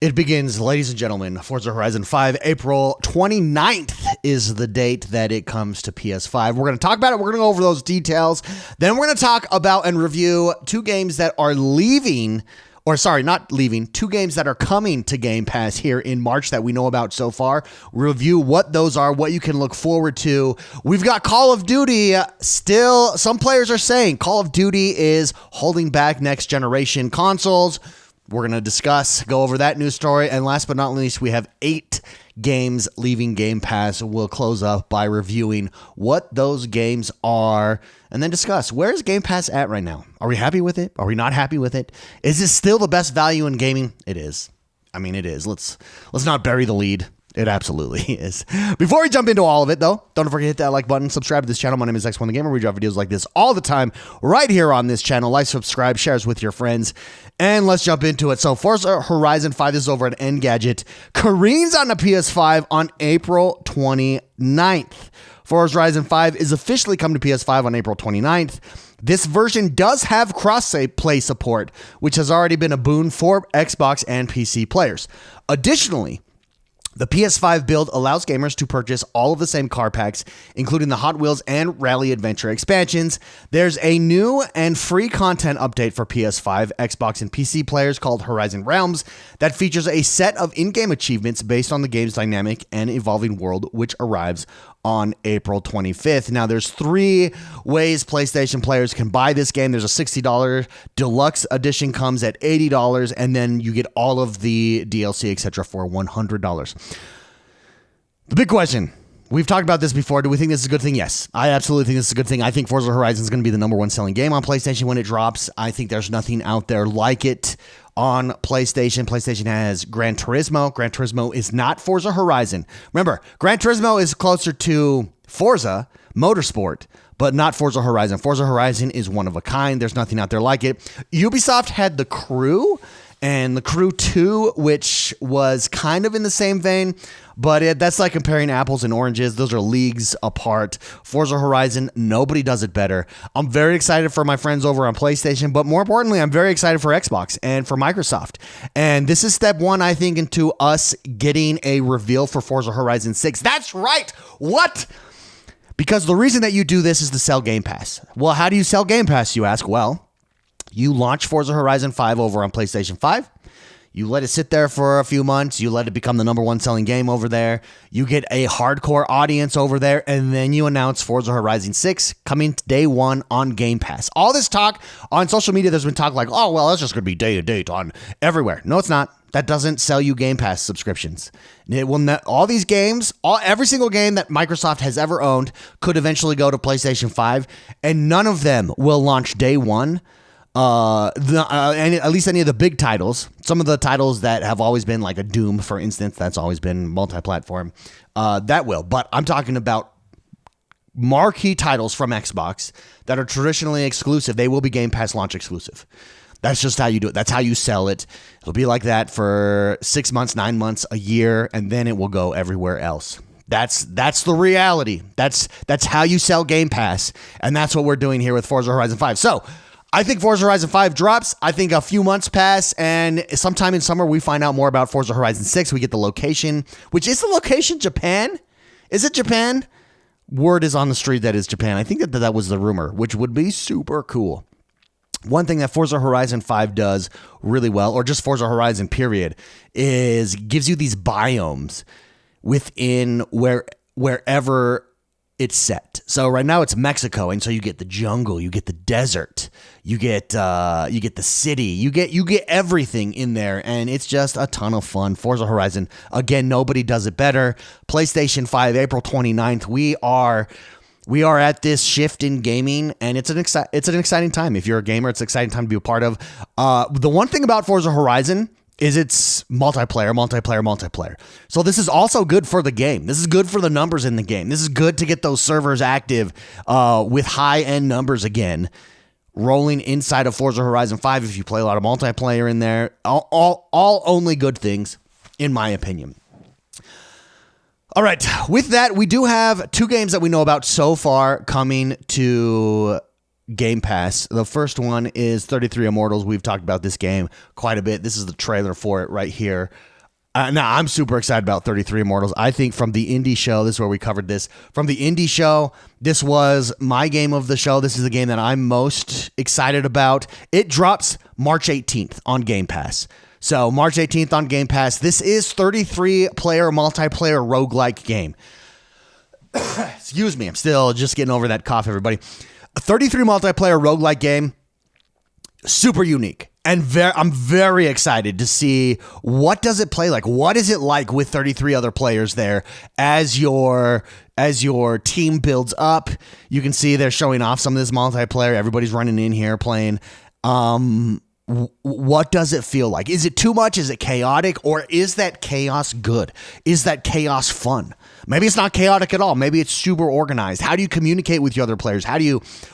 It begins, ladies and gentlemen. Forza Horizon 5, April 29th is the date that it comes to PS5. We're going to talk about it. We're going to go over those details. Then we're going to talk about and review two games that are leaving, or sorry, not leaving, two games that are coming to Game Pass here in March that we know about so far. Review what those are, what you can look forward to. We've got Call of Duty. Still, some players are saying Call of Duty is holding back next generation consoles. We're going to discuss, go over that news story. And last but not least, we have 8 games leaving Game Pass. We'll close up by reviewing what those games are and then discuss, where is Game Pass at right now? Are we happy with it? Are we not happy with it? Is this still the best value in gaming? It is. I mean, it is. Let's not bury the lead. It absolutely is. Before we jump into all of it, though, don't forget to hit that like button, subscribe to this channel. My name is X1 the Gamer. We drop videos like this all the time right here on this channel. Like, subscribe, shares with your friends, and let's jump into it. So Forza Horizon 5 is over at Engadget. Careens on the PS5 on April 29th. Forza Horizon 5 is officially coming to PS5 on April 29th. This version does have cross-play support, which has already been a boon for Xbox and PC players. Additionally, the PS5 build allows gamers to purchase all of the same car packs, including the Hot Wheels and Rally Adventure expansions. There's a new and free content update for PS5, Xbox, and PC players called Horizon Realms that features a set of in-game achievements based on the game's dynamic and evolving world, which arrives on April 25th. Now, there's 3 ways PlayStation players can buy this game. There's a $60 deluxe edition, comes at $80, and then you get all of the DLC, etc. for $100. The big question, we've talked about this before. Do we think this is a good thing? Yes, I absolutely think this is a good thing. I think Forza Horizon is going to be the #1 selling game on PlayStation when it drops. I think there's nothing out there like it on PlayStation. PlayStation has Gran Turismo. Gran Turismo is not Forza Horizon. Remember, Gran Turismo is closer to Forza Motorsport, but not Forza Horizon. Forza Horizon is one of a kind. There's nothing out there like it. Ubisoft had The Crew and The Crew 2, which was kind of in the same vein, but that's like comparing apples and oranges. Those are leagues apart. Forza Horizon, nobody does it better. I'm very excited for my friends over on PlayStation, but more importantly, I'm very excited for Xbox and for Microsoft. And this is step 1, I think, into us getting a reveal for Forza Horizon 6. That's right! What? Because the reason that you do this is to sell Game Pass. Well, how do you sell Game Pass, you ask? Well, you launch Forza Horizon 5 over on PlayStation 5. You let it sit there for a few months. You let it become the #1 selling game over there. You get a hardcore audience over there, and then you announce Forza Horizon 6 coming day 1 on Game Pass. All this talk on social media, there's been talk like, oh, well, that's just going to be day to date on everywhere. No, it's not. That doesn't sell you Game Pass subscriptions. It will not, all these games, every single game that Microsoft has ever owned could eventually go to PlayStation 5, and none of them will launch day 1. At least any of the big titles. Some of the titles that have always been like a Doom, for instance, that's always been multi-platform. That will. But I'm talking about marquee titles from Xbox that are traditionally exclusive. They will be Game Pass launch exclusive. That's just how you do it. That's how you sell it. It'll be like that for 6 months, 9 months, a year, and then it will go everywhere else. That's the reality. That's how you sell Game Pass, and that's what we're doing here with Forza Horizon 5. So, I think Forza Horizon 5 drops. I think a few months pass, and sometime in summer, we find out more about Forza Horizon 6. We get the location, which is the location Japan? Is it Japan? Word is on the street that is Japan. I think that was the rumor, which would be super cool. One thing that Forza Horizon 5 does really well, or just Forza Horizon period, is gives you these biomes within wherever it's set. So right now it's Mexico, and so you get the jungle, you get the desert, you get the city, you get everything in there, and it's just a ton of fun. Forza Horizon, again, nobody does it better. PlayStation 5, April 29th. We are at this shift in gaming, and it's an exciting time. If you're a gamer, it's an exciting time to be a part of. The one thing about Forza Horizon is it's multiplayer. So this is also good for the game. This is good for the numbers in the game. This is good to get those servers active with high-end numbers again, rolling inside of Forza Horizon 5 if you play a lot of multiplayer in there. All only good things, in my opinion. All right, with that, we do have 2 games that we know about so far coming to Game Pass. The first one is 33 Immortals. We've talked about this game quite a bit. This is the trailer for it right here. Now, I'm super excited about 33 Immortals. I think from the indie show, this is where we covered this. From the indie show, this was my game of the show. This is the game that I'm most excited about. It drops March 18th on Game Pass. So March 18th on Game Pass. This is 33-player multiplayer roguelike game. Excuse me. I'm still just getting over that cough, everybody. A 33 multiplayer roguelike game. Super unique. And I'm very excited to see what does it play like. What is it like with 33 other players there as your team builds up? You can see they're showing off some of this multiplayer. Everybody's running in here playing. What does it feel like? Is it too much? Is it chaotic? Or is that chaos good? Is that chaos fun? Maybe it's not chaotic at all. Maybe it's super organized. How do you communicate with your other players?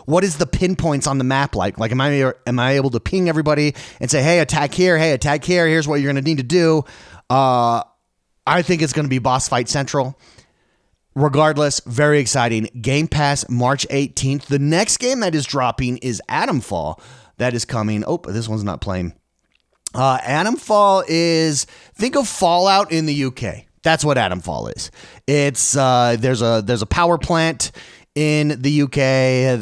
What is the pinpoints on the map like? Like, am I able to ping everybody and say, hey, attack here, here's what you're going to need to do. I think it's going to be boss fight central. Regardless, very exciting. Game Pass, March 18th. The next game that is dropping is Atomfall. That is coming. Oh, this one's not playing. Atomfall is, think of Fallout in the UK. That's what Atomfall is. It's there's a power plant in the UK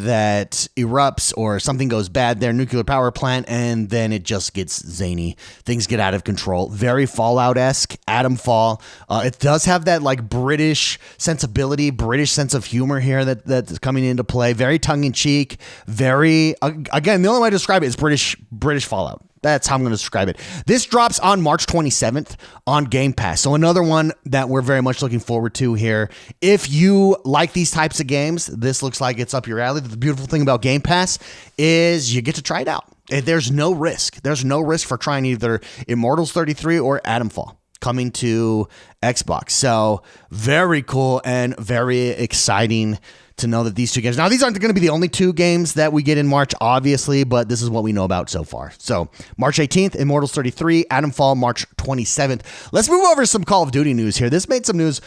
that erupts or something goes bad there, nuclear power plant, and then it just gets zany. Things get out of control. Very Fallout-esque. Atomfall. It does have that like British sensibility, British sense of humor here that's coming into play. Very tongue-in-cheek. Very, again, the only way to describe it is British Fallout. That's how I'm going to describe it. This drops on March 27th on Game Pass. So another one that we're very much looking forward to here. If you like these types of games, this looks like it's up your alley. The beautiful thing about Game Pass is you get to try it out. There's no risk. There's no risk for trying either Immortals 33 or Atomfall coming to Xbox. So very cool and very exciting to know that these two games. Now, these aren't going to be the only two games that we get in March, obviously, but this is what we know about so far. So, March 18th, Immortals 33, Atomfall, March 27th. Let's move over to some Call of Duty news here. This made some news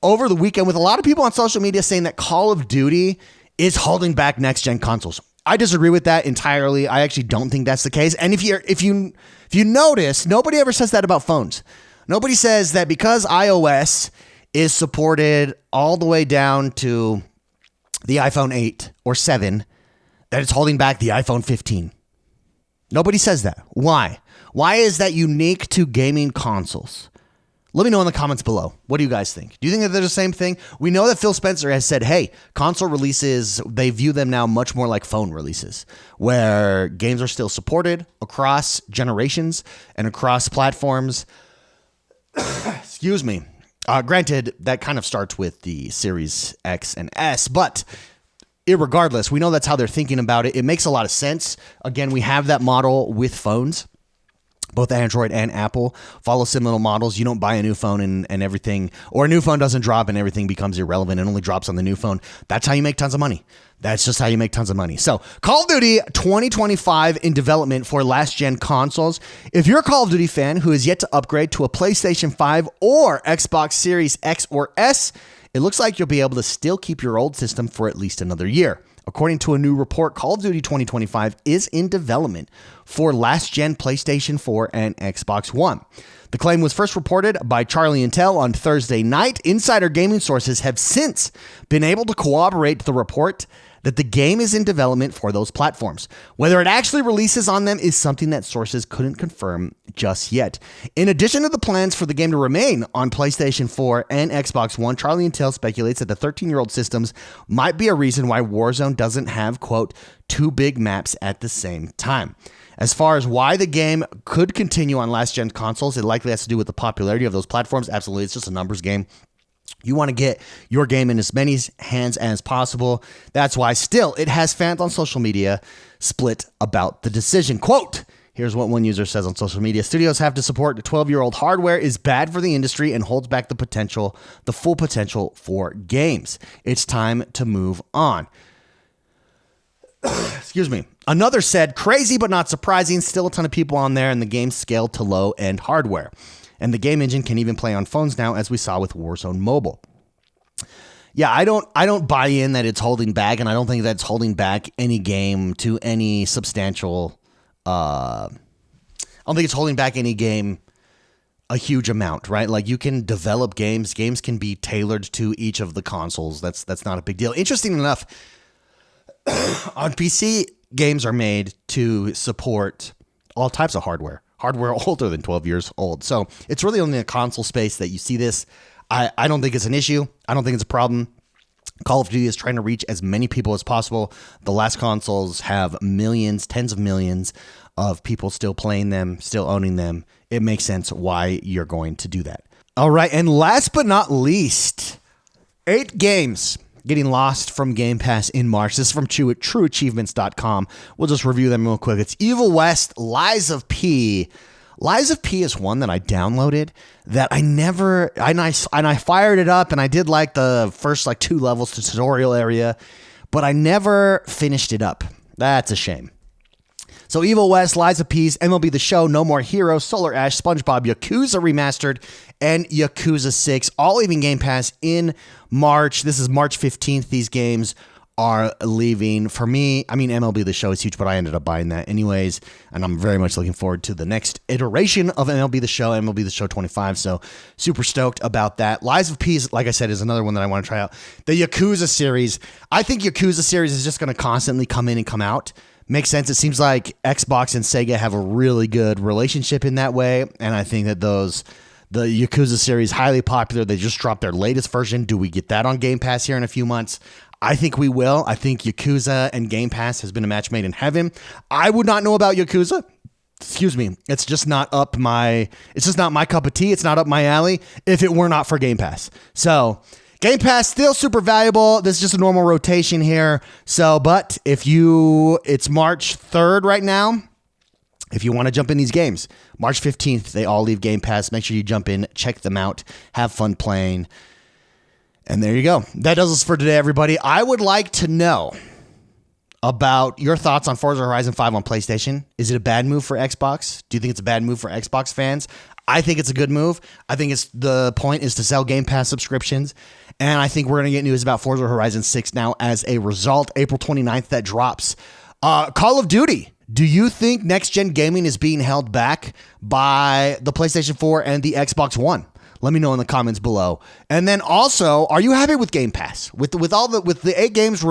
over the weekend with a lot of people on social media saying that Call of Duty is holding back next-gen consoles. I disagree with that entirely. I actually don't think that's the case. And if you notice, nobody ever says that about phones. Nobody says that because iOS is supported all the way down to the iPhone 8 or 7, that it's holding back the iPhone 15. Nobody says that. Why? Why is that unique to gaming consoles? Let me know in the comments below. What do you guys think? Do you think that they're the same thing? We know that Phil Spencer has said, hey, console releases, they view them now much more like phone releases, where games are still supported across generations and across platforms. Excuse me. Granted, that kind of starts with the Series X and S, but irregardless, we know that's how they're thinking about it. It makes a lot of sense. Again, we have that model with phones. Both Android and Apple follow similar models. You don't buy a new phone and everything, or a new phone doesn't drop and everything becomes irrelevant and only drops on the new phone. That's how you make tons of money. That's just how you make tons of money. So Call of Duty 2025 in development for last-gen consoles. If you're a Call of Duty fan who is yet to upgrade to a PlayStation 5 or Xbox Series X or S, it looks like you'll be able to still keep your old system for at least another year. According to a new report, Call of Duty 2025 is in development for last-gen PlayStation 4 and Xbox One. The claim was first reported by Charlie Intel on Thursday night. Insider gaming sources have since been able to corroborate the report that the game is in development for those platforms. Whether it actually releases on them is something that sources couldn't confirm just yet. In addition to the plans for the game to remain on PlayStation 4 and Xbox One, Charlie Intel speculates that the 13-year-old systems might be a reason why Warzone doesn't have, quote, two big maps at the same time. As far as why the game could continue on last-gen consoles, it likely has to do with the popularity of those platforms. Absolutely, it's just a numbers game. You want to get your game in as many hands as possible. That's why still it has fans on social media split about the decision. Quote, here's what one user says on social media. Studios have to support 12-year-old hardware is bad for the industry and holds back the full potential for games. It's time to move on. Excuse me. Another said, crazy but not surprising. Still a ton of people on there and the game scaled to low-end hardware. And the game engine can even play on phones now, as we saw with Warzone Mobile. Yeah, I don't buy in that it's holding back, and I don't think that's holding back any game to any substantial. I don't think it's holding back any game a huge amount, right? Like, you can develop games. Games can be tailored to each of the consoles. That's not a big deal. Interesting enough, on PC, games are made to support all types of hardware older than 12 years old. So it's really only a console space that you see this. I don't think it's an issue. I don't think it's a problem. Call of Duty is trying to reach as many people as possible. The last consoles have millions, tens of millions of people still playing them, still owning them. It makes sense why you're going to do that. All right, and last but not least, 8 games getting lost from Game Pass in March. This is from TrueAchievements.com. We'll just review them real quick. It's Evil West, Lies of P. Lies of P is one that I downloaded that I never, and I fired it up and I did like the first 2 levels, the tutorial area, but I never finished it up. That's a shame. So Evil West, Lies of P, MLB The Show, No More Heroes, Solar Ash, SpongeBob, Yakuza Remastered, and Yakuza 6, all leaving Game Pass in March. This is March 15th. These games are leaving. For me, I mean, MLB The Show is huge, but I ended up buying that anyways, and I'm very much looking forward to the next iteration of MLB The Show 25, so super stoked about that. Lies of P, like I said, is another one that I want to try out. The Yakuza series, I think Yakuza series is just going to constantly come in and come out. Makes sense. It seems like Xbox and Sega have a really good relationship in that way, and I think that the Yakuza series, highly popular. They just dropped their latest version. Do we get that on Game Pass here in a few months? I think we will. I think Yakuza and Game Pass has been a match made in heaven. I would not know about Yakuza. Excuse me. It's just not my cup of tea. It's not up my alley if it were not for Game Pass. So Game Pass still super valuable. This is just a normal rotation here. So, but it's March 3rd right now. If you want to jump in these games, March 15th, they all leave Game Pass. Make sure you jump in, check them out, have fun playing. And there you go. That does us for today, everybody. I would like to know about your thoughts on Forza Horizon 5 on PlayStation. Is it a bad move for Xbox? Do you think it's a bad move for Xbox fans? I think it's a good move. I think the point is to sell Game Pass subscriptions. And I think we're going to get news about Forza Horizon 6 now as a result. April 29th, that drops. Call of Duty. Do you think next-gen gaming is being held back by the PlayStation 4 and the Xbox One? Let me know in the comments below. And then also, are you happy with Game Pass? With the 8 games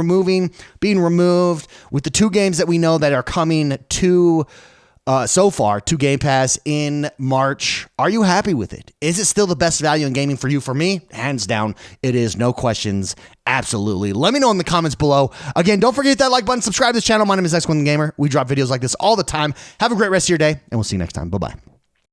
being removed, with the 2 games that we know that are coming to so far to Game Pass in March, are you happy with it? Is it still the best value in gaming for you? For me, hands down, it is. No questions. Absolutely. Let me know in the comments below. Again, don't forget that like button, subscribe to this channel. My name is X1 the Gamer. We drop videos like this all the time. Have a great rest of your day, and we'll see you next time. Bye-bye.